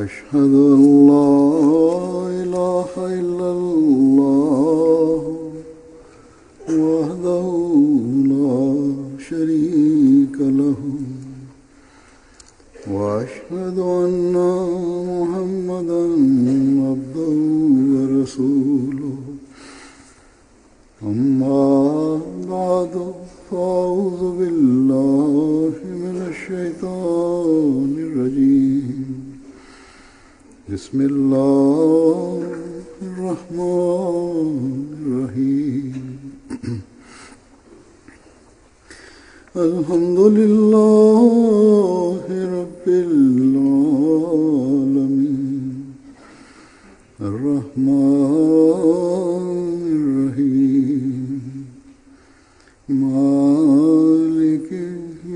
أشهد أن لا إله إلا الله وحده لا شريك له وأشهد أن محمدا عبده ورسوله أما بعد فأعوذ بالله من الشيطان الرجيم بسم الله الرحمن الرحيم الحمد لله رب العالمين الرحمن الرحيم مالك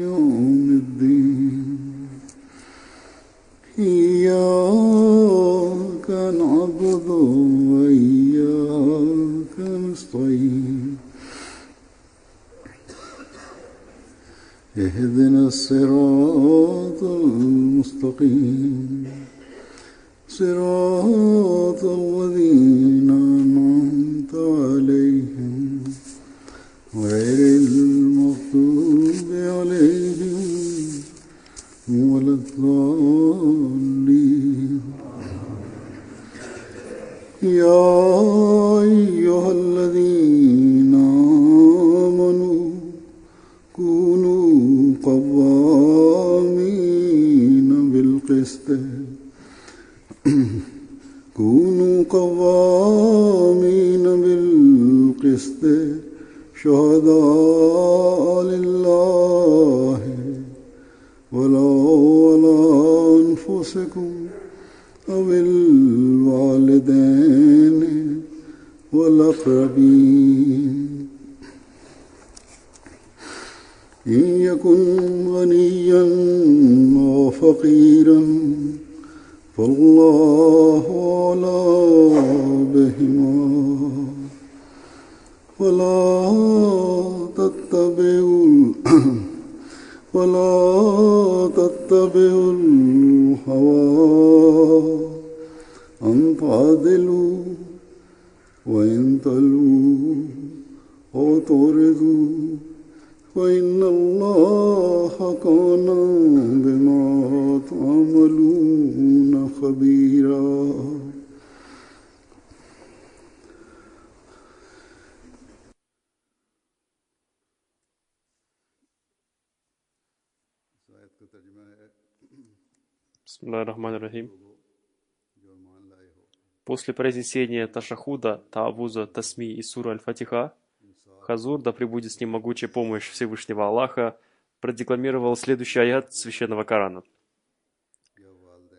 يوم الدين إياك نعبد وإياك نستعين اهدنا الصراط المستقيم صراط الذين أنعمت عليهم غير المغضوب عليهم ولا الضالين يا أيها الذين آمنوا كونوا قوامين بالقسط شهداء لله ولو على أنفسكم أو الوالدين والأقربين إن يكن غنيا أو فقيرا فالله أولى بهما ولا تتبعوا الهوى أن تعدلوا وإن تلووا أو تعرضوا فإن الله كان بما تعملون خبيرا Бисмиллахир-рахманир-рахим. После произнесения Ташахуда, Таавуза, Тасми и Сура Аль-Фатиха, Хазур, да пребудет с ним могучая помощь Всевышнего Аллаха, продекламировал следующий аят Священного Корана.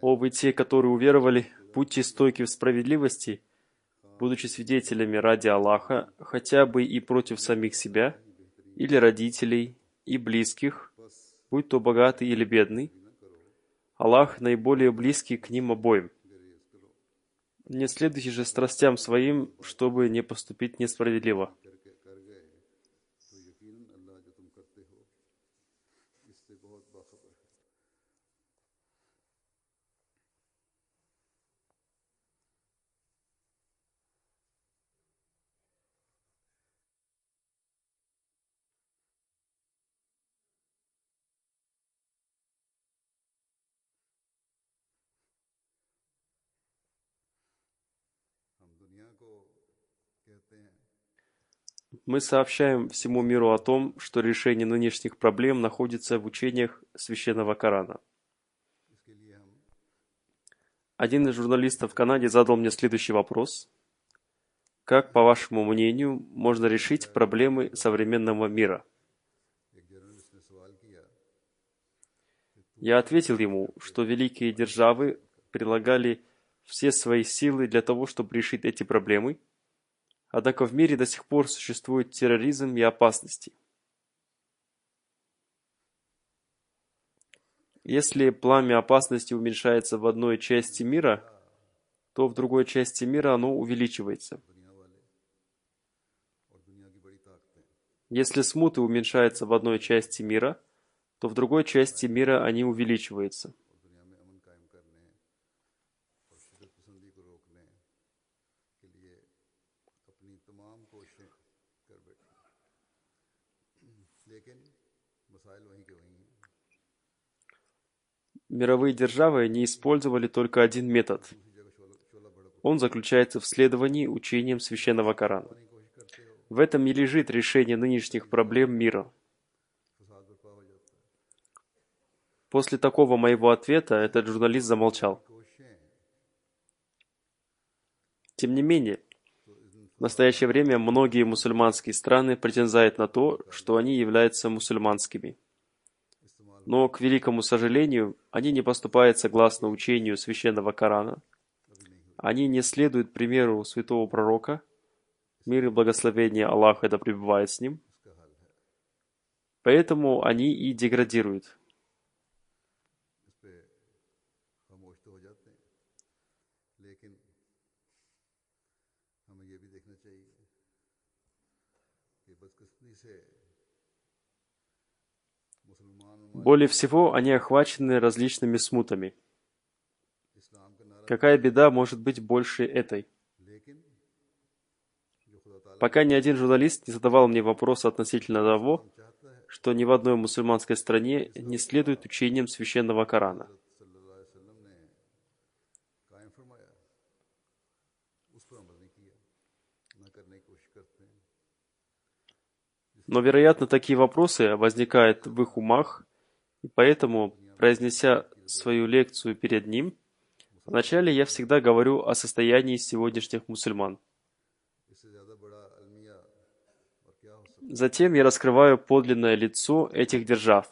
«О вы те, которые уверовали, будьте стойки в справедливости, будучи свидетелями ради Аллаха, хотя бы и против самих себя, или родителей, и близких, будь то богатый или бедный. Аллах наиболее близкий к ним обоим. Не следуйте же страстям своим, чтобы не поступить несправедливо». Мы сообщаем всему миру о том, что решение нынешних проблем находится в учениях Священного Корана. Один из журналистов в Канаде задал мне следующий вопрос. Как, по вашему мнению, можно решить проблемы современного мира? Я ответил ему, что великие державы прилагали все свои силы для того, чтобы решить эти проблемы, однако в мире до сих пор существует терроризм и опасности. Если пламя опасности уменьшается в одной части мира, то в другой части мира оно увеличивается. Если смуты уменьшаются в одной части мира, то в другой части мира они увеличиваются. Мировые державы не использовали только один метод. Он заключается в следовании учениям Священного Корана. В этом и лежит решение нынешних проблем мира. После такого моего ответа этот журналист замолчал. Тем не менее, в настоящее время многие мусульманские страны претендуют на то, что они являются мусульманскими. Но, к великому сожалению, они не поступают согласно учению Священного Корана. Они не следуют примеру святого пророка, мир и благословение Аллаха да пребывает с ним. Поэтому они и деградируют. Более всего, они охвачены различными смутами. Какая беда может быть больше этой? Пока ни один журналист не задавал мне вопрос относительно того, что ни в одной мусульманской стране не следует учениям Священного Корана. Но, вероятно, такие вопросы возникают в их умах, и поэтому, произнеся свою лекцию перед ним, вначале я всегда говорю о состоянии сегодняшних мусульман. Затем я раскрываю подлинное лицо этих держав.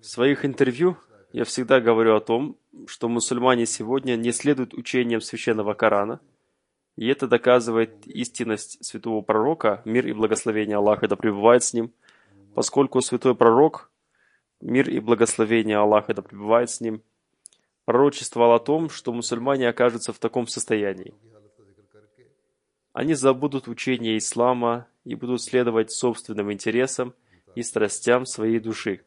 В своих интервью я всегда говорю о том, что мусульмане сегодня не следуют учениям Священного Корана, и это доказывает истинность святого пророка, мир и благословение Аллаха да пребывает с ним, поскольку святой пророк, мир и благословение Аллаха да пребывает с ним, пророчествовал о том, что мусульмане окажутся в таком состоянии. Они забудут учение ислама и будут следовать собственным интересам и страстям своей души.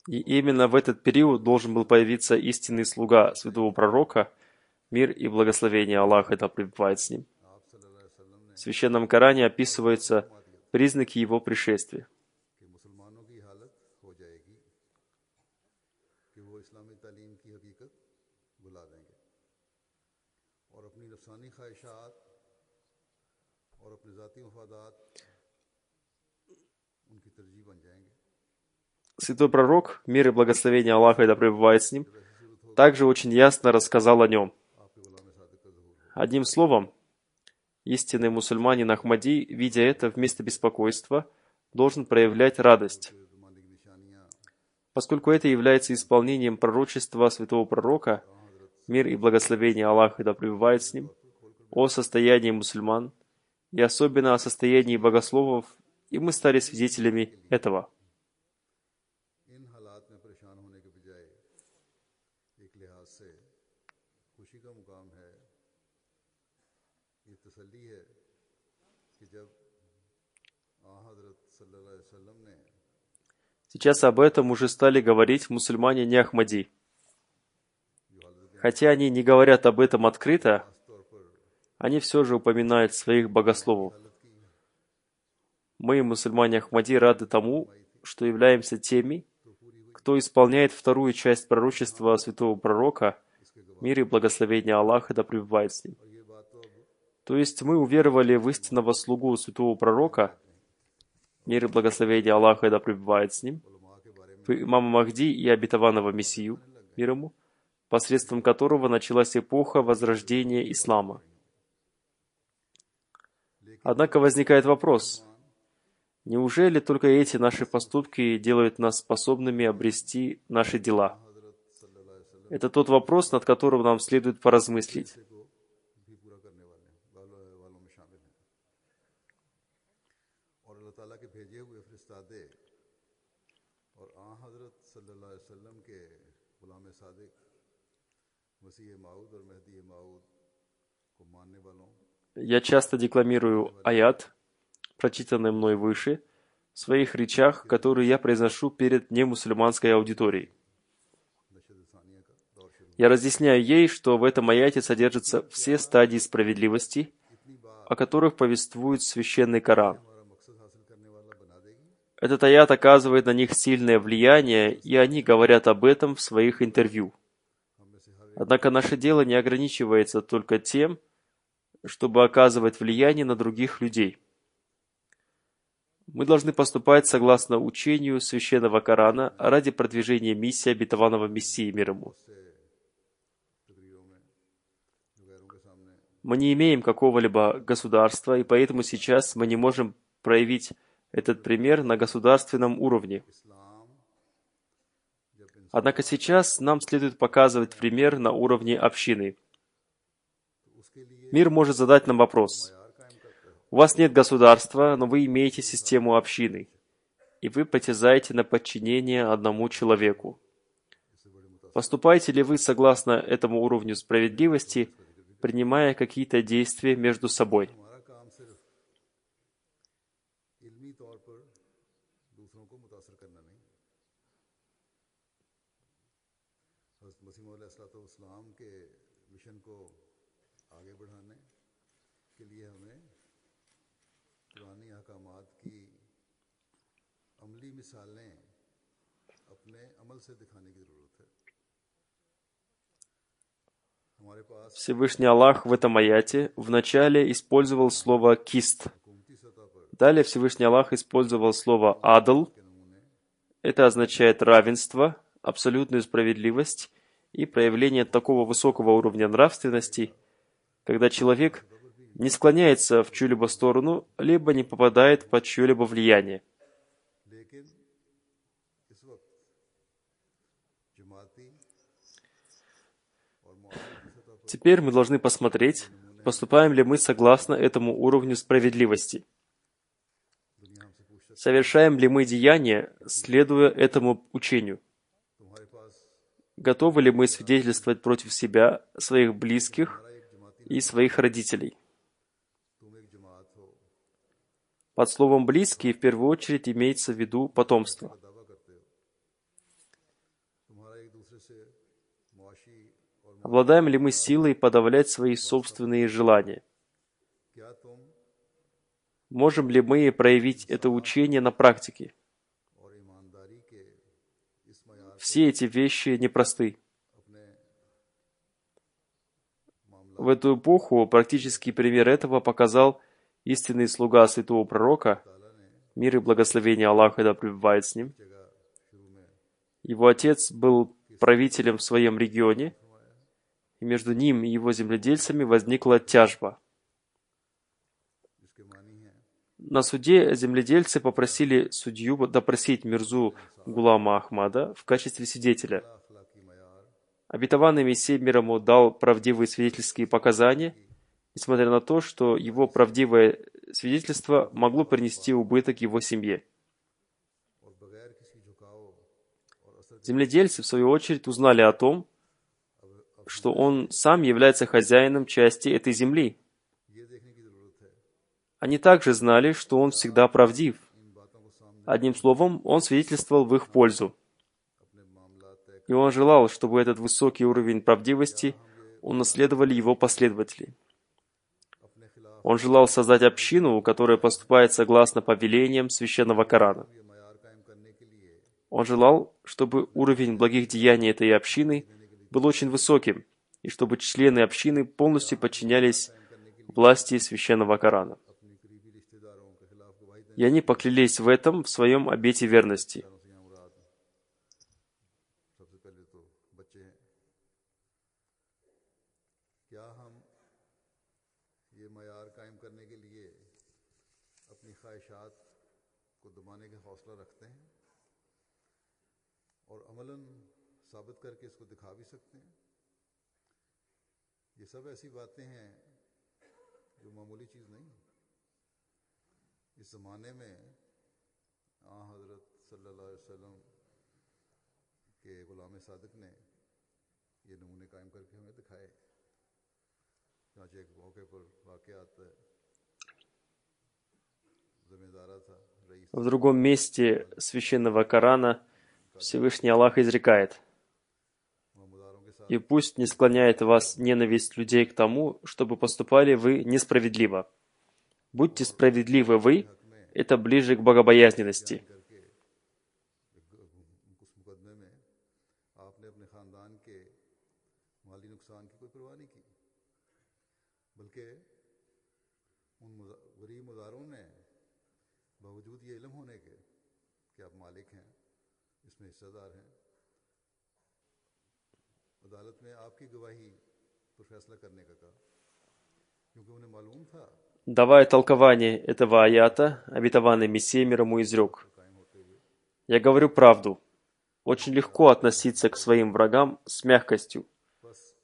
И именно в этот период должен был появиться истинный слуга святого пророка, мир и благословение Аллаха да пребывает с ним. В Священном Коране описываются признаки его пришествия. Святой пророк, мир и благословение Аллаха да пребывает с ним, также очень ясно рассказал о нем. Одним словом, истинный мусульманин Ахмади, видя это вместо беспокойства, должен проявлять радость. Поскольку это является исполнением пророчества святого пророка, мир и благословение Аллаха да пребывает с ним, о состоянии мусульман, и особенно о состоянии богословов, и мы стали свидетелями этого. Сейчас об этом уже стали говорить мусульмане не Ахмади. Хотя они не говорят об этом открыто, они все же упоминают своих богословов. Мы, мусульмане Ахмади, рады тому, что являемся теми, кто исполняет вторую часть пророчества святого пророка, мир и благословение Аллаха да пребывает с ним. То есть мы уверовали в истинного слугу святого пророка, мир и благословение Аллаха да пребывает с ним, в имама Махди и обетованного Мессию, мир ему, посредством которого началась эпоха возрождения ислама. Однако возникает вопрос, неужели только эти наши поступки делают нас способными обрести наши дела? Это тот вопрос, над которым нам следует поразмыслить. अल्लाह ताला के भेजे हुए फरिश्तादे और आ हजरत सल्लल्लाहु अलैहि वसल्लम के गुलाम सादिक मसीह माऊद और मेहदी माऊद को मानने वालों Я часто декламирую аят, прочитанный мной выше, в своих речах, которые я произношу перед немусульманской аудиторией. नशद सानिया का दौर शुरू Я разъясняю ей, что в этом аяте содержатся все стадии справедливости, इतनी बात о которых повествует священный Коран. हमारा मकसद हासिल करने वाला बना देगी Этот аят оказывает на них сильное влияние, и они говорят об этом в своих интервью. हम में से हर Однако наше дело не ограничивается только тем, чтобы оказывать влияние на других людей. Мы должны поступать согласно учению священного Корана ради продвижения миссии обетованного Мессии мир ему. से तकरीरों में जो गैरों के सामने Мы не имеем какого-либо государства, и поэтому сейчас мы не можем проявить этот пример на государственном уровне. इस्लाम जब इंसान Однако сейчас нам следует показывать пример на уровне общины. उसके लिए Мир может задать нам вопрос. यार कायम करते हो У вас нет государства, но вы имеете систему общины, и вы притязаете на подчинение одному человеку. इससे बड़े मुतासर Поступаете ли вы согласно этому уровню справедливости, принимая какие-то действия между собой? हमारा काम सिर्फ इल्मी तौर पर दूसरों को मुतासर करना नहीं हज़रत मसीह मौद अलैहिस्सलाम के मिशन को आगे बढ़ाने के लिए हमें पुरानी अहकामात की अमली मिसालें अपने अमल से दिखाने की ज़रूरत है हमारे पास Всевышний Аллах в этом аяте вначале использовал слово «кист». हुकूमती सतह पर Далее Всевышний Аллах использовал слово «адл». के नमूने Это означает равенство, абсолютную справедливость и проявление такого высокого уровня нравственности, когда человек не склоняется в чью-либо сторону, либо не попадает под чье-либо влияние. लेकिन इस वक्त जमाती और मुआवजे की सतह पर Теперь мы должны посмотреть, поступаем ли мы согласно этому уровню справедливости. दुनिया हमसे पूछ सकती Совершаем ли мы деяния, следуя этому учению? है तुम्हारे पास Готовы ли мы свидетельствовать против себя, своих близких हमारा एक जमाती и своих родителей? तुम एक जमात हो Под словом «близкие» в первую очередь имеется в виду потомство. का दावा करते हो तुम्हारा एक दूसरे से मुआशी और Обладаем ли мы силой подавлять свои собственные желания? क्या तुम Можем ли мы проявить это учение на практике? और ईमानदारी के इस मयार Все эти вещи непросты. अपने В эту эпоху практический пример этого показал истинный слуга святого пророка, ताला ने мир и благословение Аллаха да пребывает с ним. जगह शुरू में Его отец был правителем в своем регионе, и между ним и его земледельцами возникла тяжба. जिसके मानी है На суде земледельцы попросили судью допросить Мирзу Гулама Ахмада в качестве свидетеля. अखलाकी मयार Обетованный Мессия мир ему дал правдивые свидетельские показания, несмотря на то, что его правдивое свидетельство могло принести убыток его семье. और बगैर किसी झुकाव और असर Земледельцы, в свою очередь, узнали о том, что он сам является хозяином части этой земли. ये देखने की जरूरत है Они также знали, что он всегда правдив. इन बातों को सामने Одним словом, он свидетельствовал в их пользу. अपने मामला तय И он желал, чтобы этот высокий уровень правдивости унаследовали его последователи. अपने खिलाफ Он желал создать общину, которая поступает согласно повелениям священного Корана. ये मयार कायम करने के लिए Он желал, чтобы уровень благих деяний этой общины был очень высоким, и чтобы члены общины полностью подчинялись власти священного Корана. अपने करीबी रिश्तेदारों के खिलाफ गवाही देने И они поклялись в этом в своем обете верности. वालों से यहाँ मुराद सबसे पहले तो बच्चे हैं क्या हम ये मयार कायम करने के लिए अपनी ख्वाहिशात को दबाने का हौसला रखते हैं और अमलन साबित करके इसको दिखा भी सकते हैं ये सब ऐसी बातें हैं जो मामूली चीज़ नहीं इस ज़माने में हज़रत सल्लल्लाहु अलैहि वसल्लम के गुलाम सादिक ने ये नमूने कायम करके हमें दिखाए। चुनांचे एक मौके पर वाक़या आता है, ज़मींदारा था, रईस В другом месте священного Корана Всевышний Аллах изрекает: मोहम्मदारों के साथ «И пусть не склоняет вас ненависть людей к тому, чтобы поступали вы несправедливо. Будьте справедливы вы, это ближе к богобоязненности». करके उस मुकदमे में आपने अपने ख़ानदान के माली नुकसान की कोई परवाह नहीं की, बल्कि उन गरीब मुज़ारों ने बावजूद ये इल्म होने के कि आप मालिक हैं, इसमें हिस्सेदार हैं, अदालत में आपकी गवाही पर फैसला करने का कहा, क्योंकि उन्हें मालूम था Давая толкование этого аята, обетованный Мессией мир ему изрек: कायम होते हुए «Я говорю правду. Очень легко относиться к своим врагам с мягкостью.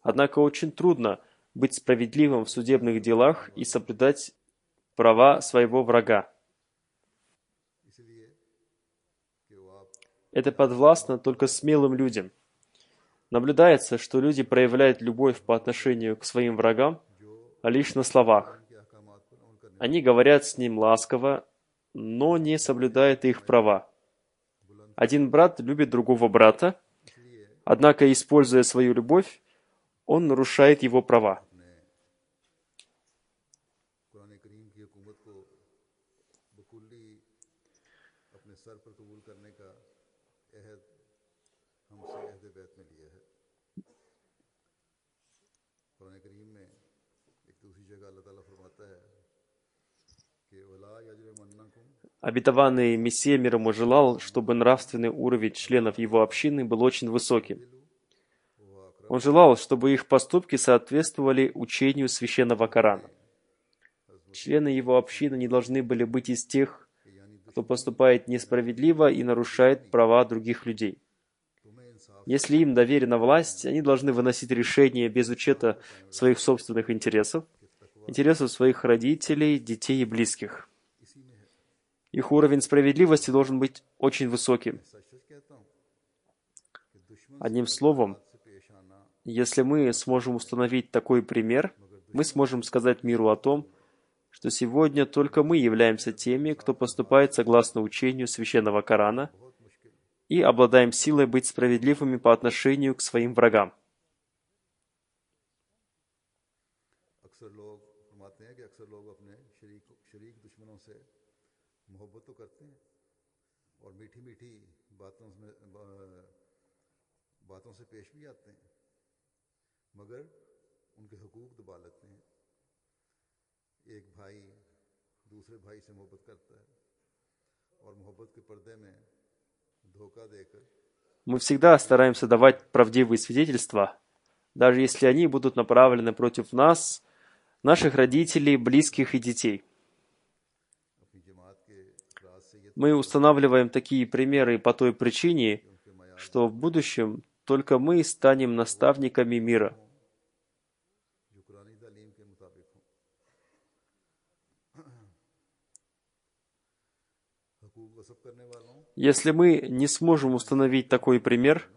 Однако очень трудно быть справедливым в судебных делах и соблюдать права своего врага. इसलिए कि वो आप Это подвластно только смелым людям. Наблюдается, что люди проявляют любовь по отношению к своим врагам лишь на словах. के अहकामात पर अमल करने Они говорят с ним ласково, но не соблюдают их права. Один брат любит другого брата, однако, используя свою любовь, он нарушает его права. कुरान करीम की हुकूमत को बकुल्ली अपने सर पर कबूल करने का अहद हमसे अहद बैत में लिया है। कुरान करीम में एक दूसरी जगह अल्लाह ताला फरमाता है कि वला यजरिमन्नकुम Обетованный Мессия мир ему желал, чтобы нравственный уровень членов его общины был очень высоким. Он желал, чтобы их поступки соответствовали учению священного Корана. Члены его общины не должны были быть из тех, кто поступает несправедливо и нарушает права других людей. Если им доверена власть, они должны выносить решения без учета своих собственных интересов, интересов своих родителей, детей и близких. Их уровень справедливости должен быть очень высоким. सच सच कहता हूँ कि दुश्मन Одним словом, से पेश आना если мы сможем установить такой пример, мы сможем сказать миру о том, что сегодня только мы являемся теми, кто поступает согласно учению священного Корана, и обладаем силой быть справедливыми по отношению к своим врагам. अक्सर लोग फरमाते हैं कि अक्सर लोग अपने शरीक दुश्मनों से मोहब्बत तो करते हैं और मीठी मीठी बातों से पेश भी आते हैं, मगर उनके हुकूक दबा लेते हैं। एक भाई दूसरे भाई से मोहब्बत करता है और मोहब्बत के पर्दे में धोखा देकर Мы всегда стараемся давать правдивые свидетельства, даже если они будут направлены против нас, наших родителей, близких и детей. अपनी जमात के अफराद से ये Мы устанавливаем такие примеры по той причине, что в будущем только мы станем наставниками мира. जो कुरानी तालीम के मुताबिक हों। हुकूक गसब करने वालों Если мы не сможем установить такой пример,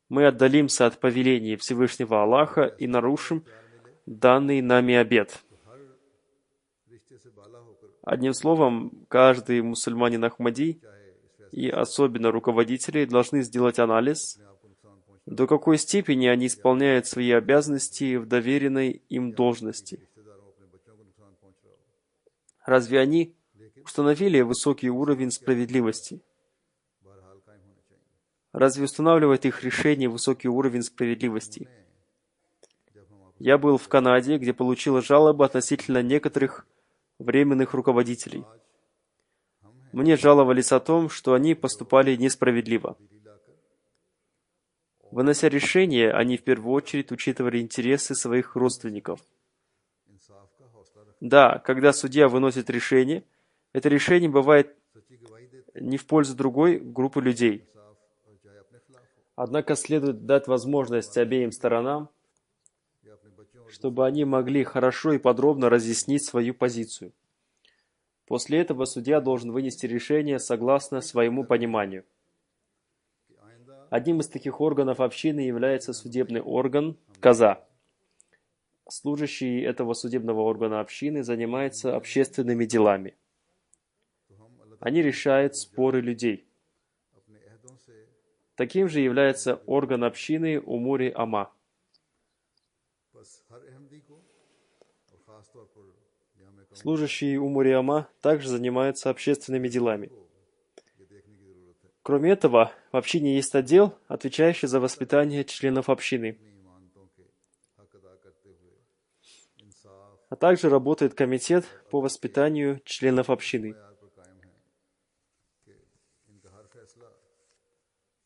мы отдалимся от повелений Всевышнего Аллаха и нарушим данный нами обет. रिश्ते से बाला होकर Одним словом, каждый мусульманин Ахмади и особенно руководители должны сделать анализ, आपको नुकसान पहुंच до какой степени они исполняют свои обязанности в доверенной им должности. रिश्तेदारों अपने बच्चों को नुकसान पहुंच रहा हो, Разве они установили высокий уровень справедливости? बहरहाल कायम होने चाहिए। Разве устанавливает их решение высокий уровень справедливости? Я был в Канаде, где получил жалобы относительно некоторых временных руководителей. Мне жаловались о том, что они поступали несправедливо. Вынося решения, они в первую очередь учитывали интересы своих родственников. इंसाफ का हौसला रख Да, когда судья выносит решение, это решение бывает सच्ची गवाही देते не в пользу другой группы людей. इंसाफ और चाहे अपने खिलाफ हो Однако следует дать возможность обеим сторонам, या अपने बच्चों और чтобы они могли хорошо и подробно разъяснить свою позицию. После этого судья должен вынести решение согласно своему пониманию. Одним из таких органов общины является судебный орган «Каза». Служащий этого судебного органа общины занимается общественными делами. Они решают споры людей. Таким же является орган общины Умури Ама. Служащий Умури Ама также занимается общественными делами. Кроме этого, в общине есть отдел, отвечающий за воспитание членов общины. А также работает комитет по воспитанию членов общины.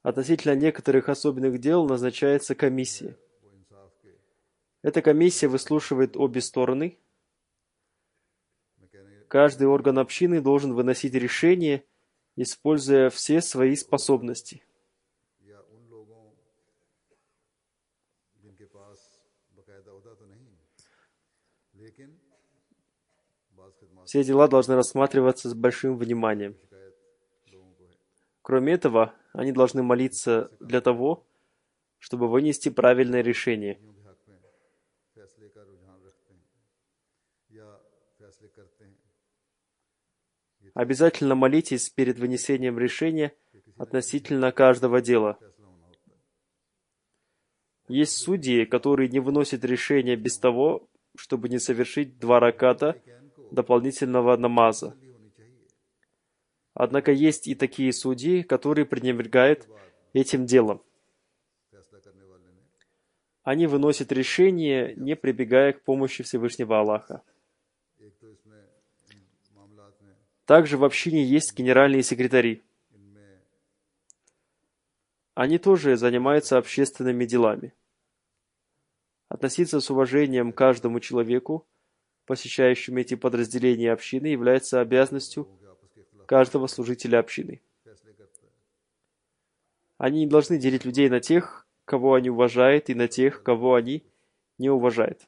Относительно некоторых особенных дел назначается комиссия. Эта комиссия выслушивает обе стороны. Каждый орган общины должен выносить решение, используя все свои способности. Все дела должны рассматриваться с большим вниманием. Кроме этого, они должны молиться для того, чтобы вынести правильное решение. Обязательно молитесь перед вынесением решения относительно каждого дела. Есть судьи, которые не выносят решения без того, чтобы не совершить 2 раката дополнительного намаза. Однако есть и такие судьи, которые пренебрегают этим делом. Они выносят решение, не прибегая к помощи Всевышнего Аллаха. Также в общине есть генеральные секретари. Они тоже занимаются общественными делами. Относиться с уважением к каждому человеку, посещающему эти подразделения общины, является обязанностью каждого служителя общины. Они не должны делить людей на тех, кого они уважают, и на тех, кого они не уважают.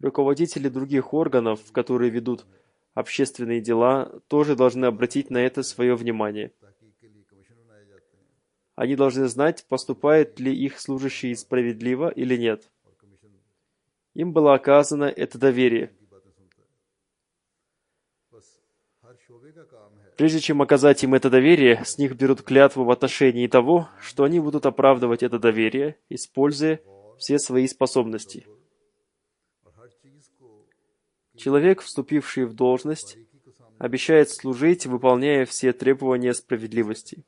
Руководители других органов, которые ведут общественные дела, тоже должны обратить на это свое внимание. Они должны знать, поступают ли их служащие справедливо или нет. Им было оказано это доверие. Прежде чем оказать им это доверие, с них берут клятву в отношении того, что они будут оправдывать это доверие, используя все свои способности. Человек, вступивший в должность, обещает служить, выполняя все требования справедливости.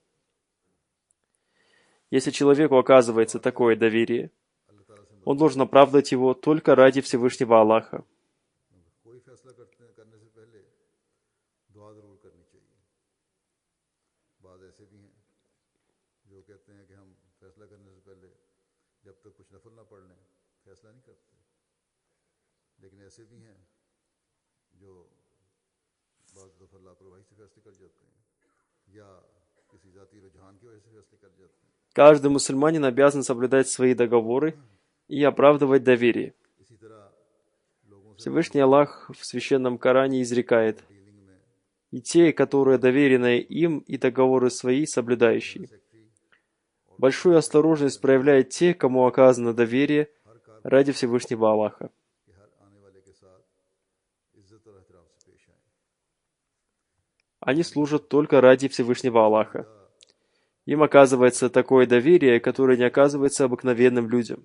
Если человеку оказывается такое доверие, он должен оправдать его только ради Всевышнего Аллаха. Каждый мусульманин обязан соблюдать свои договоры и оправдывать доверие. Всевышний Аллах в Священном Коране изрекает: «И те, которые доверены им, и договоры свои соблюдающие». Большую осторожность проявляют те, кому оказано доверие ради Всевышнего Аллаха. Они служат только ради Всевышнего Аллаха. Им оказывается такое доверие, которое не оказывается обыкновенным людям.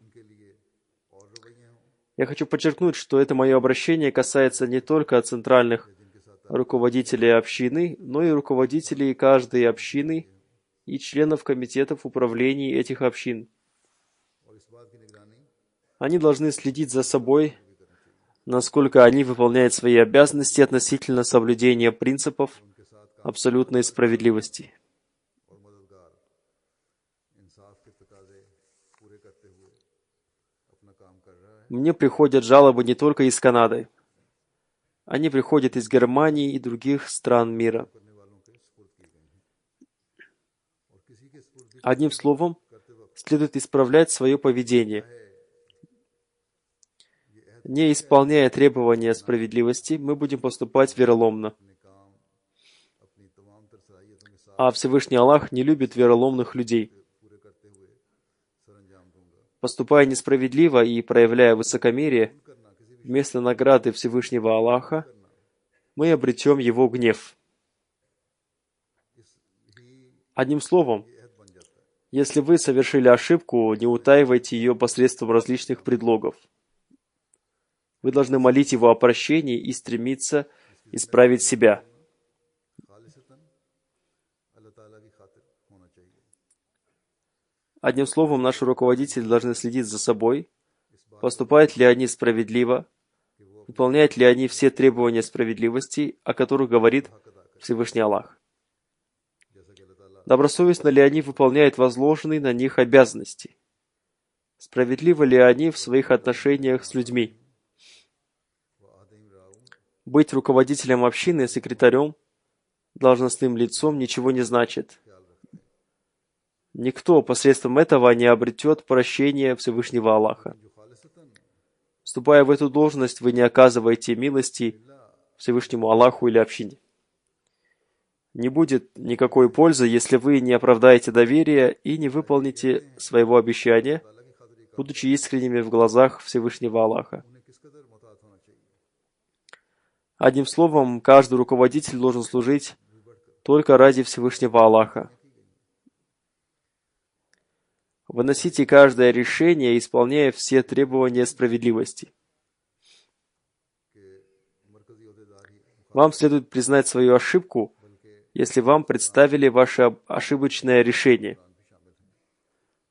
Я хочу подчеркнуть, что это мое обращение касается не только центральных руководителей общины, но и руководителей каждой общины и членов комитетов управлений этих общин. Они должны следить за собой, насколько они выполняют свои обязанности относительно соблюдения принципов абсолютной справедливости. Мне приходят жалобы не только из Канады. Они приходят из Германии и других стран мира. Одним словом, следует исправлять свое поведение. Не исполняя требования справедливости, мы будем поступать вероломно. А Всевышний Аллах не любит вероломных людей. Поступая несправедливо и проявляя высокомерие, вместо награды Всевышнего Аллаха, мы обретем Его гнев. Одним словом, если вы совершили ошибку, не утаивайте ее посредством различных предлогов. Вы должны молить Его о прощении и стремиться исправить себя. Одним словом, наши руководители должны следить за собой, поступают ли они справедливо, выполняют ли они все требования справедливости, о которых говорит Всевышний Аллах. Добросовестно ли они выполняют возложенные на них обязанности? Справедливы ли они в своих отношениях с людьми? Быть руководителем общины, секретарем, должностным лицом ничего не значит. Никто посредством этого не обретет прощения Всевышнего Аллаха. Вступая в эту должность, вы не оказываете милости Всевышнему Аллаху или общине. Не будет никакой пользы, если вы не оправдаете доверие и не выполните своего обещания, будучи искренними в глазах Всевышнего Аллаха. Одним словом, каждый руководитель должен служить только ради Всевышнего Аллаха. Выносите каждое решение, исполняя все требования справедливости. Вам следует признать свою ошибку, если вам представили ваше ошибочное решение.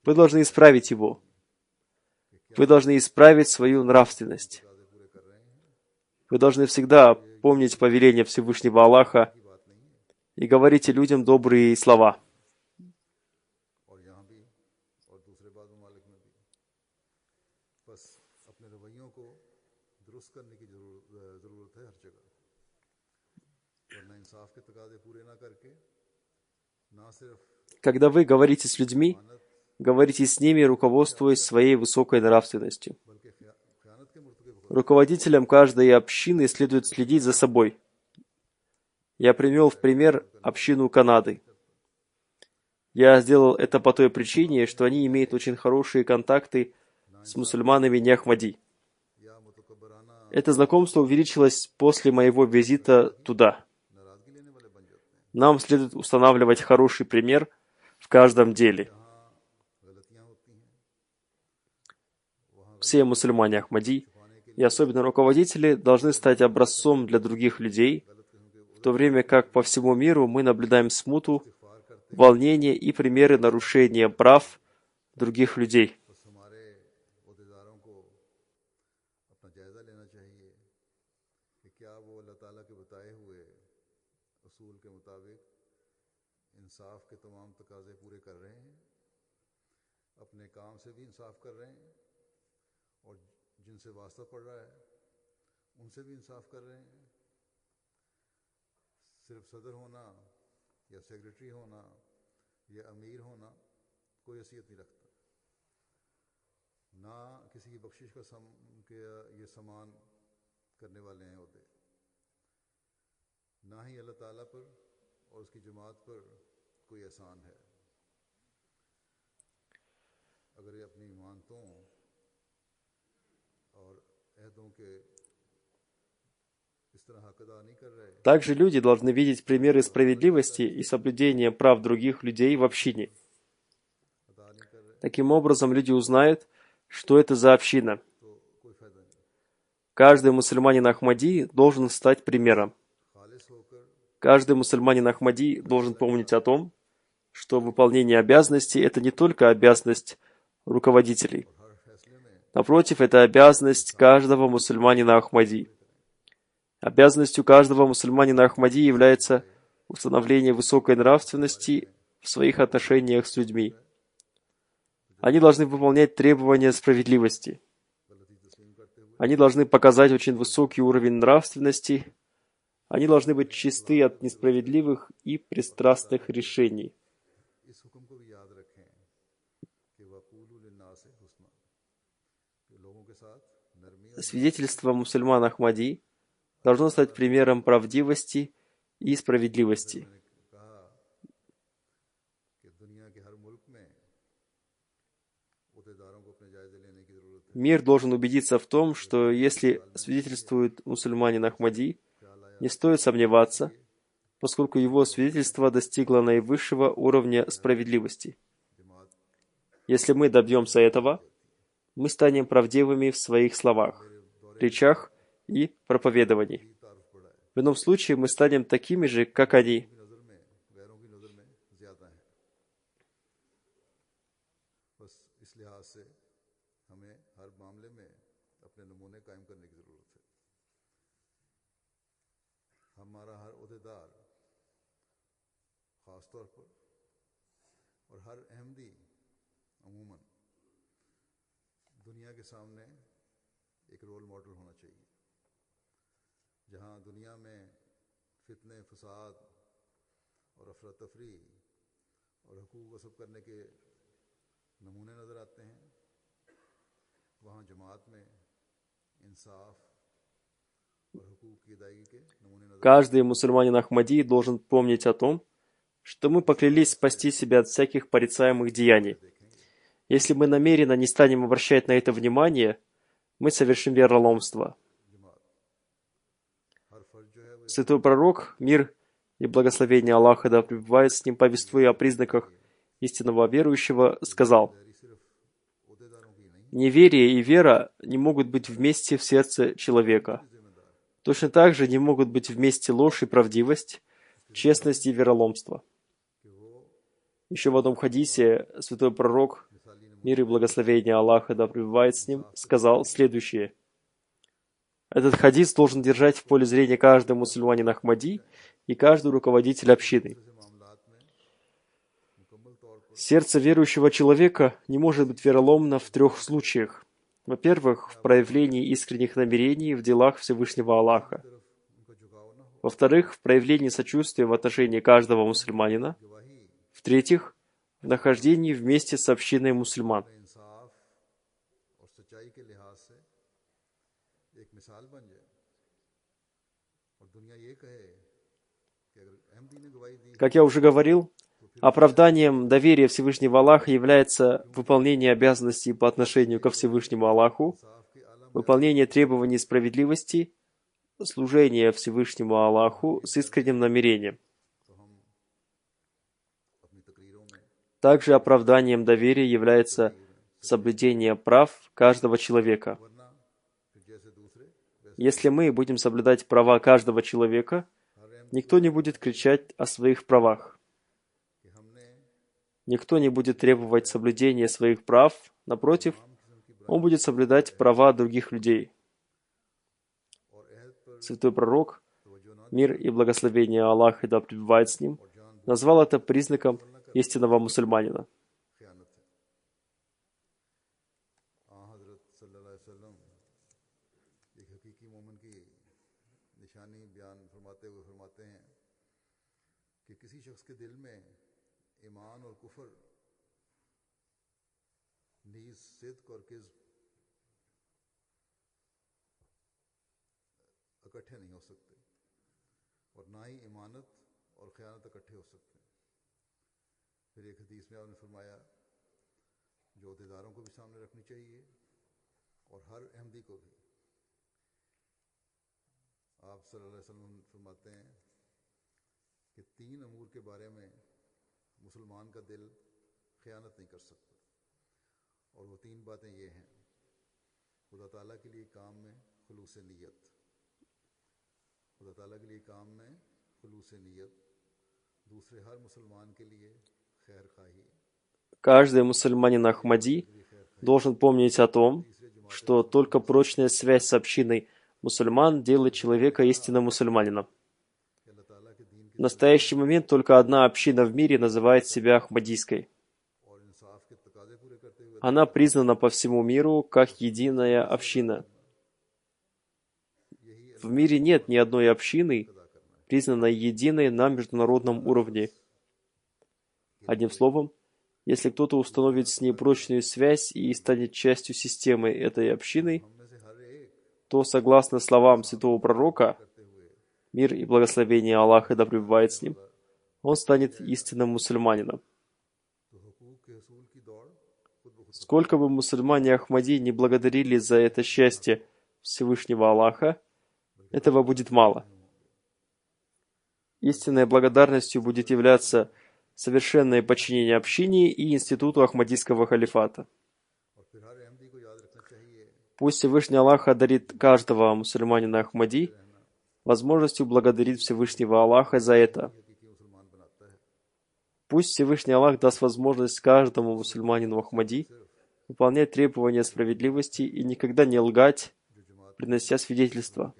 Вы должны исправить его. Вы должны исправить свою нравственность. Вы должны всегда помнить повеление Всевышнего Аллаха и говорите людям добрые слова. Когда вы говорите с людьми, говорите с ними, руководствуясь своей высокой нравственностью. Руководителям каждой общины следует следить за собой. Я привел в пример общину Канады. Я сделал это по той причине, что они имеют очень хорошие контакты с мусульманами не Ахмади. Это знакомство увеличилось после моего визита туда. Нам следует устанавливать хороший пример в каждом деле. Все мусульмане Ахмади, и особенно руководители, должны стать образцом для других людей, в то время как по всему миру мы наблюдаем смуту, волнение и примеры нарушения прав других людей. Также люди должны видеть примеры справедливости и соблюдения прав других людей в общине. Таким образом, люди узнают, что это за община. Каждый мусульманин Ахмади должен стать примером. Каждый мусульманин Ахмади должен помнить о том, что выполнение обязанностей – это не только обязанность руководителей. Напротив, это обязанность каждого мусульманина Ахмади. Обязанностью каждого мусульманина Ахмади является установление высокой нравственности в своих отношениях с людьми. Они должны выполнять требования справедливости. Они должны показать очень высокий уровень нравственности. Они должны быть чисты от несправедливых и пристрастных решений. свидетельство мусульман Ахмади должно стать примером правдивости и справедливости. Мир должен убедиться в том, что если свидетельствует мусульманин Ахмади, не стоит сомневаться, поскольку его свидетельство достигло наивысшего уровня справедливости. Если мы добьемся этого, мы станем правдивыми в своих словах, речах и проповедовании. В ином случае мы станем такими же, как они. Каждый мусульманин Ахмади должен помнить о том, что мы поклялись спасти себя от всяких порицаемых деяний. Если мы намеренно не станем обращать на это внимание, мы совершим вероломство. Святой пророк, мир и благословение Аллаха да пребывает с ним, повествуя о признаках истинного верующего, сказал: «Неверие и вера не могут быть вместе в сердце человека. Точно так же не могут быть вместе ложь и правдивость, честность и вероломство». Еще в одном хадисе святой пророк, мир и благословение Аллаха да пребывает с ним, сказал следующее. Этот хадис должен держать в поле зрения каждый мусульманин Ахмади и каждый руководитель общины. Сердце верующего человека не может быть вероломно в 3 случаях. Во-первых, в проявлении искренних намерений в делах Всевышнего Аллаха. Во-вторых, в проявлении сочувствия в отношении каждого мусульманина. В-третьих, в нахождении вместе с общиной мусульман. Как я уже говорил, оправданием доверия Всевышнего Аллаха является выполнение обязанностей по отношению ко Всевышнему Аллаху, выполнение требований справедливости, служение Всевышнему Аллаху с искренним намерением. Также оправданием доверия является соблюдение прав каждого человека. Если мы будем соблюдать права каждого человека, никто не будет кричать о своих правах. Никто не будет требовать соблюдения своих прав, напротив, он будет соблюдать права других людей. Святой пророк, мир и благословение Аллаха да пребывает с ним, назвал это признаком истинного мусульманина. Каждый мусульманин Ахмади должен помнить о том, что только прочная связь с общиной мусульман делает человека истинным мусульманином. В настоящий момент только одна община в мире называет себя Ахмадийской. Она признана по всему миру как единая община. В мире нет ни одной общины, признанной единой на международном уровне. Одним словом, если кто-то установит с ней прочную связь и станет частью системы этой общины, то, согласно словам святого пророка, мир и благословение Аллаха да пребывает с ним, он станет истинным мусульманином. Сколько бы мусульмане Ахмади не благодарили за это счастье Всевышнего Аллаха, этого будет мало. Истинной благодарностью будет являться совершенное подчинение общине и институту Ахмадийского халифата. Пусть Всевышний Аллах одарит каждого мусульманина Ахмади возможностью благодарить Всевышнего Аллаха за это. Пусть Всевышний Аллах даст возможность каждому мусульманину Ахмади выполнять требования справедливости и никогда не лгать, принося свидетельства.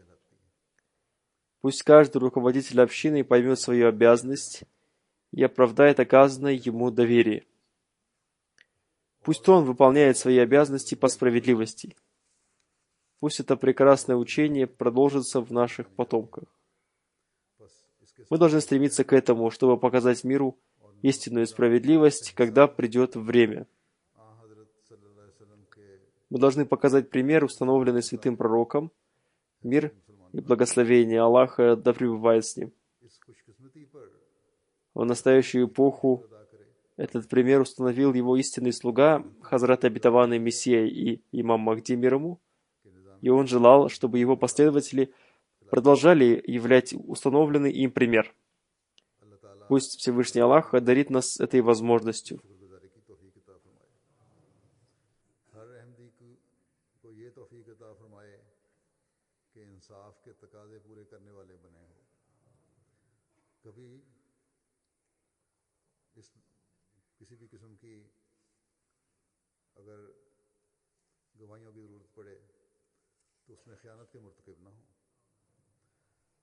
Пусть каждый руководитель общины поймет свою обязанность и оправдает оказанное ему доверие. Пусть он выполняет свои обязанности по справедливости. Пусть это прекрасное учение продолжится в наших потомках. Мы должны стремиться к этому, чтобы показать миру истинную справедливость, когда придет время. Мы должны показать пример, установленный святым пророком, мир и благословение Аллаха да пребывает с ним. В настоящую эпоху этот пример установил его истинный слуга Хазрат Обетованный Мессия и имам Махди мир ему, и он желал, чтобы его последователи продолжали являть установленный им пример. Пусть Всевышний Аллах одарит нас этой возможностью.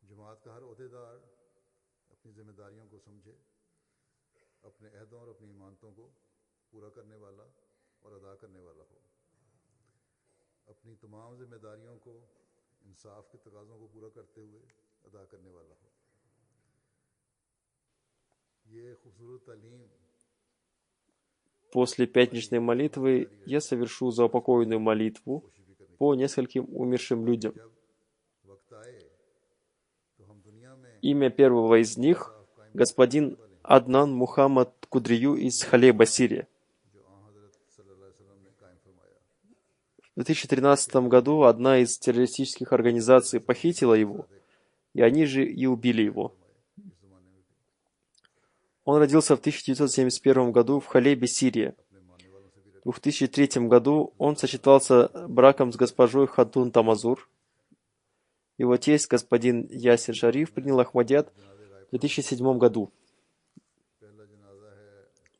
जमात का हर ओहदेदार अपनी जिम्मेदारियों को समझे, अपने अहदों और अपनी इमानतों को पूरा करने वाला और अदा करने वाला हो, अपनी तमाम जिम्मेदारियों को इंसाफ के तकाज़ों को पूरा करते हुए अदा करने वाला हो। ये खूबसूरत तालीम После пятничной молитвы я совершу заупокойную молитву по нескольким умершим людям. Имя первого из них – господин Аднан Мухаммад Кудрию из Халеба, Сирия. В 2013 году одна из террористических организаций похитила его, и они же и убили его. Он родился в 1971 году в Халебе, Сирия. В 2003 году он сочетался браком с госпожой Хатун Тамазур. Его тесть, господин Ясир Шариф, принял Ахмадият в 2007 году.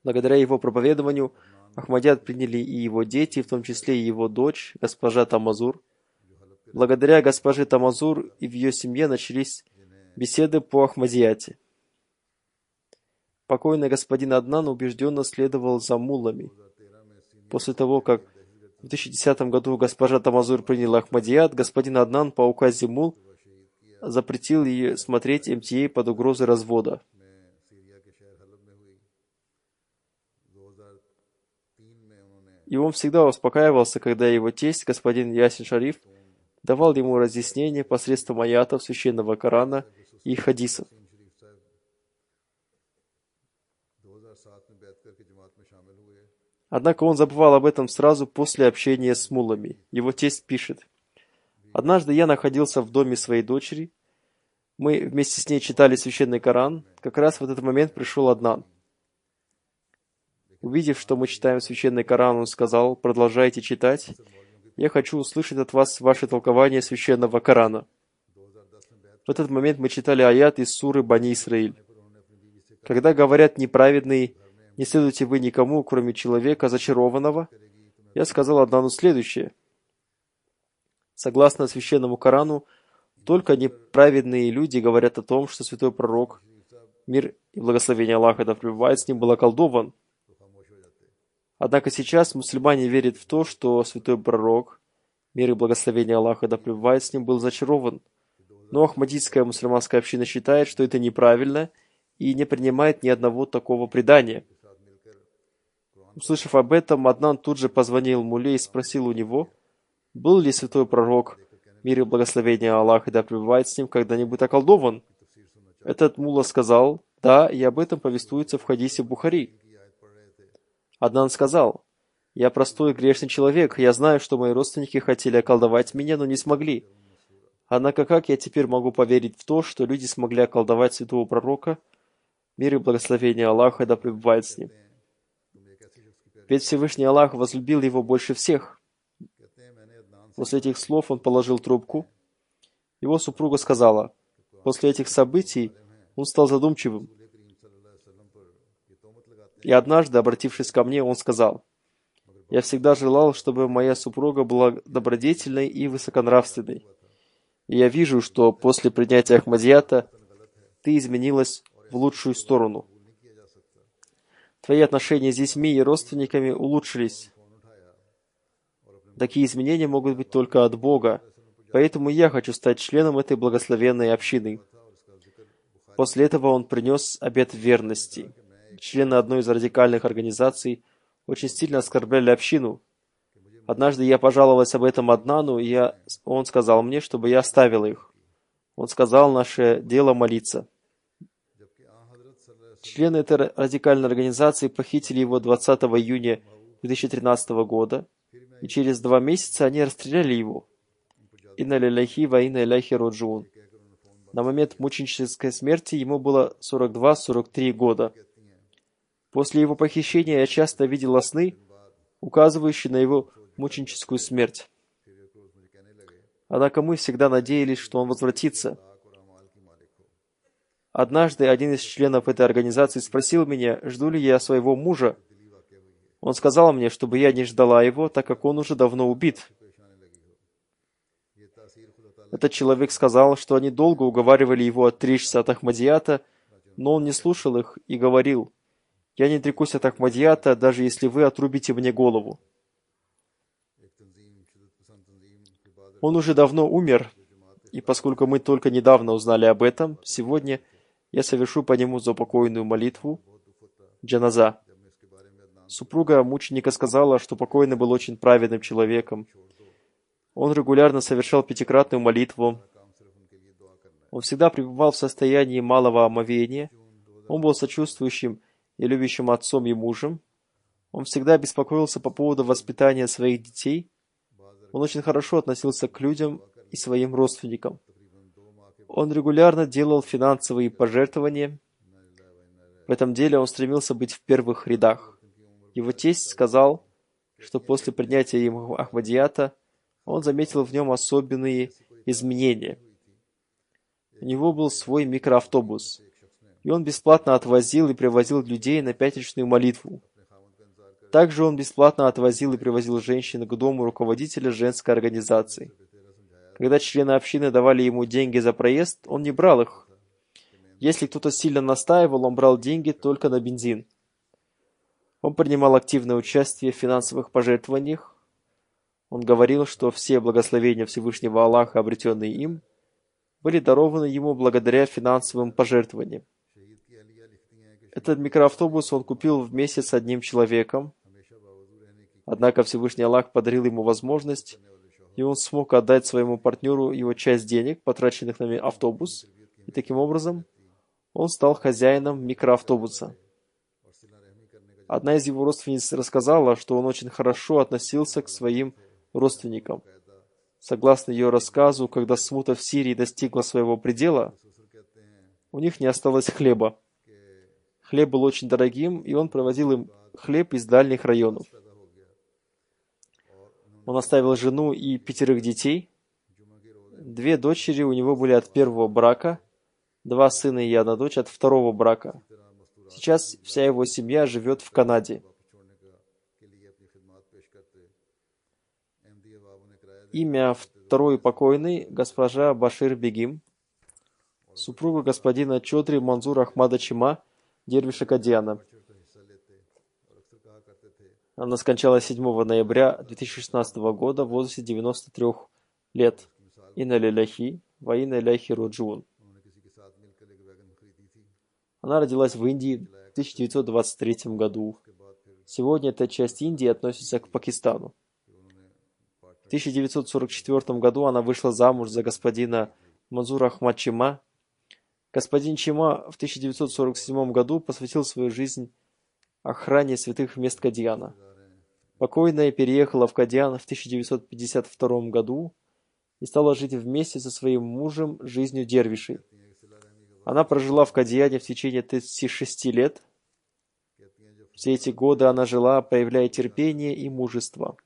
Благодаря его проповедованию Ахмадият приняли и его дети, в том числе и его дочь, госпожа Тамазур. Благодаря госпоже Тамазур и в ее семье начались беседы по Ахмадияте. Покойный господин Аднан убежденно следовал за муллами. После того, как в 2010 году госпожа Тамазур приняла Ахмадият, господин Аднан по указе мул запретил ей смотреть МТА под угрозой развода. И он всегда успокаивался, когда его тесть, господин Ясин Шариф, давал ему разъяснения посредством аятов Священного Корана и хадисов. Однако он забывал об этом сразу после общения с муллами. Его тесть пишет: «Однажды я находился в доме своей дочери. Мы вместе с ней читали Священный Коран. Как раз в этот момент пришел Аднан. Увидев, что мы читаем Священный Коран, он сказал: продолжайте читать. Я хочу услышать от вас ваше толкование Священного Корана». В этот момент мы читали аят из суры Бани Исраиль. Когда говорят неправедные: «Не следуйте вы никому, кроме человека зачарованного», я сказал Аднану следующее: согласно Священному Корану, только неправедные люди говорят о том, что святой пророк, мир и благословение Аллаха да пребывает с ним, был околдован. Однако сейчас мусульмане верят в то, что святой пророк, мир и благословение Аллаха да пребывает с ним, был зачарован. Но ахмадийская мусульманская община считает, что это неправильно и не принимает ни одного такого предания. Услышав об этом, Аднан тут же позвонил мулле и спросил у него, был ли святой пророк, мир и благословение Аллаха да пребывает с ним, когда-нибудь околдован? Этот мулла сказал: да, и об этом повествуется в хадисе Бухари. Аднан сказал: я простой грешный человек, я знаю, что мои родственники хотели околдовать меня, но не смогли. Однако как я теперь могу поверить в то, что люди смогли околдовать святого пророка, мир и благословение Аллаха да пребывает с ним? Ведь Всевышний Аллах возлюбил его больше всех. После этих слов он положил трубку. Его супруга сказала: после этих событий он стал задумчивым. И однажды, обратившись ко мне, он сказал: я всегда желал, чтобы моя супруга была добродетельной и высоконравственной. И я вижу, что после принятия Ахмадията ты изменилась в лучшую сторону. Твои отношения с детьми и родственниками улучшились. Такие изменения могут быть только от Бога, поэтому я хочу стать членом этой благословенной общины. После этого он принес обет верности. Члены одной из радикальных организаций очень сильно оскорбляли общину. Однажды я пожаловалась об этом Аднану, и он сказал мне, чтобы я оставила их. Он сказал: наше дело молиться. Члены этой радикальной организации похитили его 20 июня 2013 года, и через 2 месяца они расстреляли его. Инна лилляхи ва инна иляйхи раджиун. На момент мученической смерти ему было 42-43 года. После его похищения я часто видела сны, указывающие на его мученическую смерть. Однако мы всегда надеялись, что он возвратится. Однажды один из членов этой организации спросил меня, жду ли я своего мужа. Он сказал мне, чтобы я не ждала его, так как он уже давно убит. Этот человек сказал, что они долго уговаривали его отречься от Ахмадията, но он не слушал их и говорил: я не отрекусь от Ахмадията, даже если вы отрубите мне голову. Он уже давно умер, и поскольку мы только недавно узнали об этом, сегодня я совершу по нему заупокойную молитву джаназа. Супруга мученика сказала, что покойный был очень праведным человеком. Он регулярно совершал 5-кратную молитву. Он всегда пребывал в состоянии малого омовения. Он был сочувствующим и любящим отцом и мужем. Он всегда беспокоился по поводу воспитания своих детей. Он очень хорошо относился к людям и своим родственникам. Он регулярно делал финансовые пожертвования. В этом деле он стремился быть в первых рядах. Его тесть сказал, что после принятия им Ахмадията он заметил в нем особенные изменения. У него был свой микроавтобус, и он бесплатно отвозил и привозил людей на пятничную молитву. Также он бесплатно отвозил и привозил женщин к дому руководителя женской организации. Когда члены общины давали ему деньги за проезд, он не брал их. Если кто-то сильно настаивал, он брал деньги только на бензин. Он принимал активное участие в финансовых пожертвованиях. Он говорил, что все благословения Всевышнего Аллаха, обретенные им, были дарованы ему благодаря финансовым пожертвованиям. Этот микроавтобус он купил вместе с одним человеком. Однако Всевышний Аллах подарил ему возможность, и он смог отдать своему партнеру его часть денег, потраченных на автобус, и таким образом он стал хозяином микроавтобуса. Одна из его родственниц рассказала, что он очень хорошо относился к своим родственникам. Согласно ее рассказу, когда смута в Сирии достигла своего предела, у них не осталось хлеба. Хлеб был очень дорогим, и он провозил им хлеб из дальних районов. Он оставил жену и 5 детей. 2 дочери у него были от первого брака, 2 сына и 1 дочь от второго брака. Сейчас вся его семья живет в Канаде. Имя второй покойной — госпожа Башир Бегим, супруга господина Чодри Манзура Ахмада Чима, дервиша Кадьяна. Она скончалась 7 ноября 2016 года в возрасте 93 лет. Инна лилляхи ва инна иляйхи раджиун. Она родилась в Индии в 1923 году. Сегодня эта часть Индии относится к Пакистану. В 1944 году она вышла замуж за господина Мансура Ахмад Чима. Господин Чима в 1947 году посвятил свою жизнь охране святых мест Кадьяна. Покойная переехала в Кадьян в 1952 году и стала жить вместе со своим мужем жизнью дервишей. Она прожила в Кадьяне в течение 36 лет. Все эти годы она жила, проявляя терпение и мужество.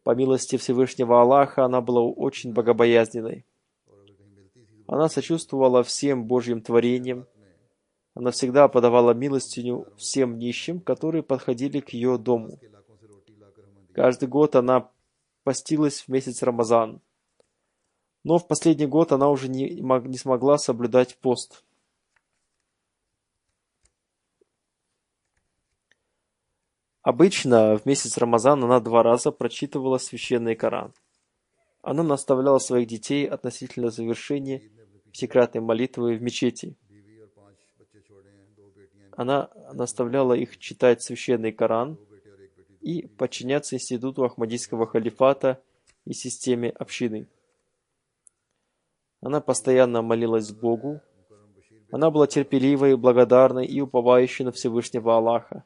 По милости Всевышнего Аллаха она была очень богобоязненной. Она сочувствовала всем Божьим творениям. Она всегда подавала милостыню всем нищим, которые подходили к ее дому. Каждый год она постилась в месяц Рамазан. Но в последний год она уже не смогла соблюдать пост. Обычно в месяц Рамазан она 2 раза прочитывала священный Коран. Она наставляла своих детей относительно завершения пятикратной молитвы в мечети. Она наставляла их читать священный Коран и подчиняться институту Ахмадийского халифата и системе общины. Она постоянно молилась Богу. Она была терпеливой, благодарной и уповающей на Всевышнего Аллаха.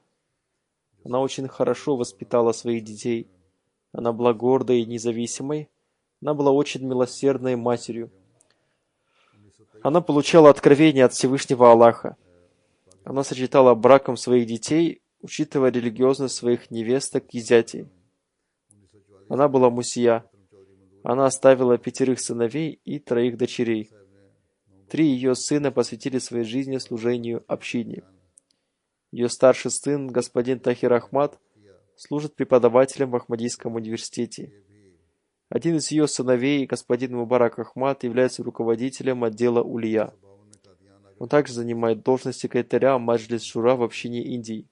Она очень хорошо воспитала своих детей. Она была гордой и независимой. Она была очень милосердной матерью. Она получала откровения от Всевышнего Аллаха. Она сочетала браком своих детей, учитывая религиозность своих невесток и зятей. Она была мусия. Она оставила 5 сыновей и 3 дочерей. 3 ее сына посвятили своей жизни служению общине. Ее старший сын, господин Тахир Ахмад, служит преподавателем в Ахмадийском университете. Один из ее сыновей, господин Мубарак Ахмад, является руководителем отдела Улия. Он также занимает должность секретаря Маджлис Шура в общине Индии.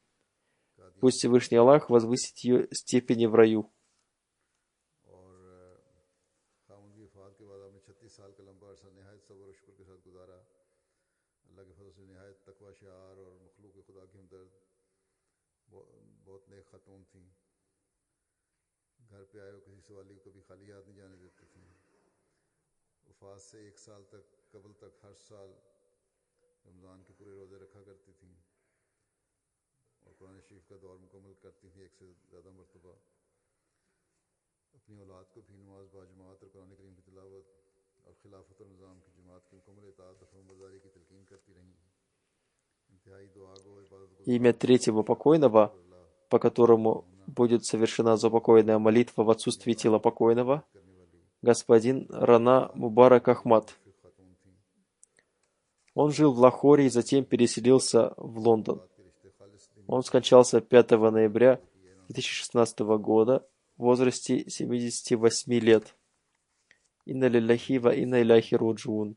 Пусть Всевышний Аллах возвысит ее степени в раю. Имя 3-го покойного, по которому будет совершена заупокойная молитва в отсутствии тела покойного, господин Рана Мубарак Ахмад. Он жил в Лахоре и затем переселился в Лондон. Он скончался 5 ноября 2016 года в возрасте 78 лет. Инна лилляхи ва инна иляйхи роджиун.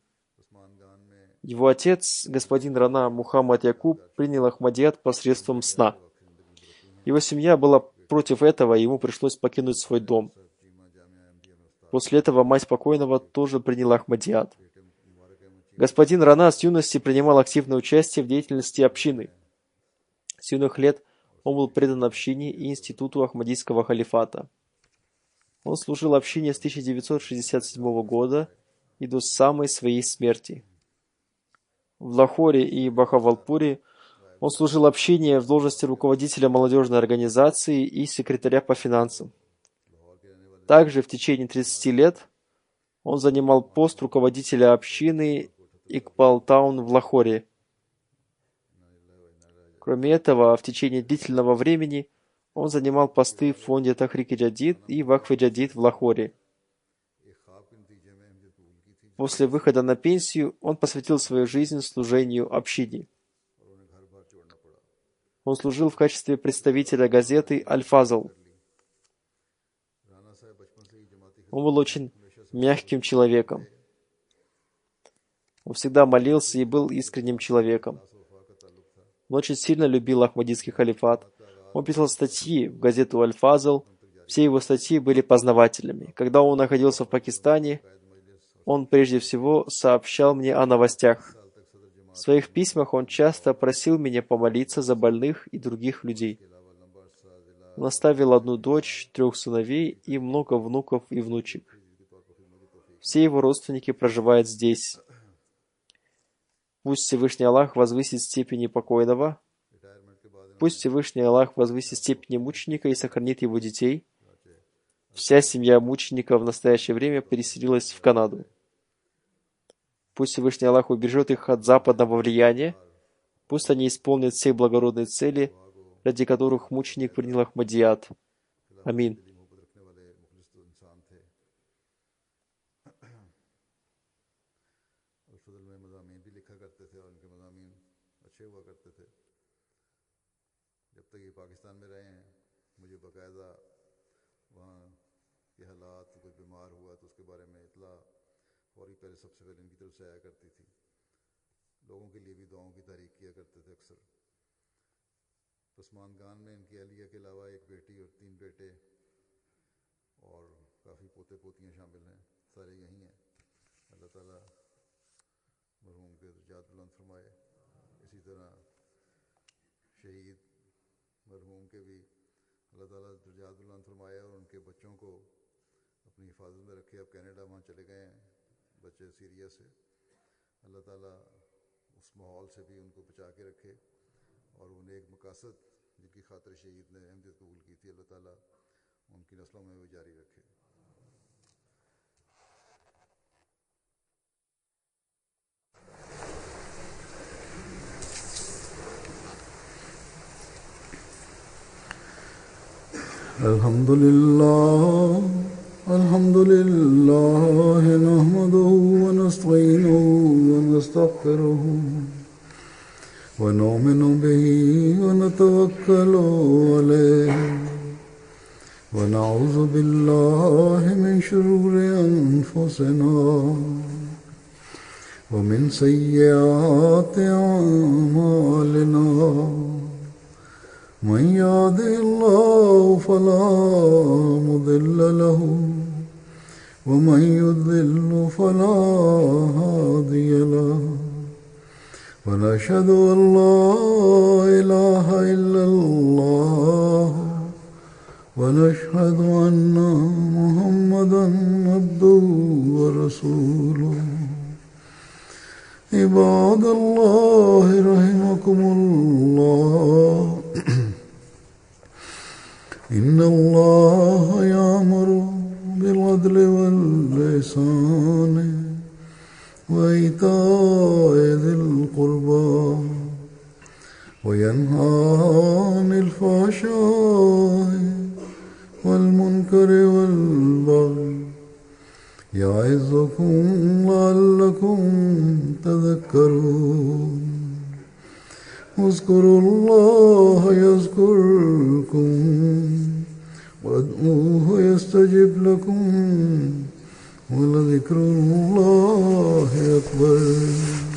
Его отец, господин Рана Мухаммад Якуб, принял Ахмадият посредством сна. Его семья была против этого, и ему пришлось покинуть свой дом. После этого мать покойного тоже приняла Ахмадият. Господин Рана с юности принимал активное участие в деятельности общины. С юных лет он был предан общине и институту Ахмадийского халифата. Он служил общине с 1967 года и до самой своей смерти. В Лахоре и Бахавалпуре он служил общине в должности руководителя молодежной организации и секретаря по финансам. Также в течение 30 лет он занимал пост руководителя общины Икбалтаун в Лахоре. Кроме этого, в течение длительного времени он занимал посты в фонде Тахрик Джадид и Вакф Джадид в Лахоре. После выхода на пенсию он посвятил свою жизнь служению общине. Он служил в качестве представителя газеты «Аль-Фазл». Он был очень мягким человеком. Он всегда молился и был искренним человеком. Он очень сильно любил Ахмадийский халифат. Он писал статьи в газету «Аль-Фазл». Все его статьи были познавательными. Когда он находился в Пакистане, он прежде всего сообщал мне о новостях. В своих письмах он часто просил меня помолиться за больных и других людей. Он оставил одну дочь, 3 сыновей и много внуков и внучек. Все его родственники проживают здесь. Пусть Всевышний Аллах возвысит степени покойного. Пусть Всевышний Аллах возвысит степени мученика и сохранит его детей. Вся семья мученика в настоящее время переселилась в Канаду. Пусть Всевышний Аллах убережет их от западного влияния. Пусть они исполнят все благородные цели, ради которых мученик принял Ахмадият. Амин. और पहले सबसे पहले इनकी तरफ से आया करती थी लोगों के लिए भी दुआओं की तारीफ किया करते थे अक्सर उस्मान खान में इनकी अहलिया के अलावा एक बेटी और 3 बेटे और काफ़ी पोते पोतियाँ शामिल हैं सारे यहीं हैं अल्लाह ताला मरहूम के दर्जात बुलंद फरमाए इसी तरह शहीद मरहूम के भी अल्लाह ताला दर्जात बुलंद फरमाए और उनके बच्चों को अपनी हिफाजत में रखे अब कनाडा वहाँ चले गए हैं बच्चे सीरिया से अल्लाह ताला उस माहौल से भी उनको बचा के रखे और उन्हें एक मकासद जिनकी खातिर शहीद ने अहमदियत कबूल की थी अल्लाह ताला उनकी नस्लों में भी जारी रखे अल्हम्दुलिल्लाह नहमदुहु व नस्तईनुहु व नस्तगफिरुहु व नुमिनु बिही व नतवक्कलु अलैहि व नऊज़ु बिल्लाहि मिन शुरूरि अनफुसिना व मिन सय्यिआति अअमालिना मन यहदिहिल्लाहु फला मुदिल्ल लहु वमन युद्लिल्हु फला हादिय लहु वनशहदु अन ला इलाहा इल्लल्लाह वनशहदु अन्ना मुहम्मदन अब्दुहु व रसूलुहु इबादल्लाह रहिमकुमुल्लाह इन्नल्लाह यामुरु बिल-अद्ल वल-इहसान व ईताइ ज़िल क़ुर्बा व यन्हा अनिल फ़हशाइ वल मुनकरि वल बग़य य'iज़ुकुम लअल्लकुम तज़क्करून उज़्कुरुल्लाह यज़्कुरकुम वदऊहु यस्तजिब लकुम वलज़िक्रुल्लाहि अकबर।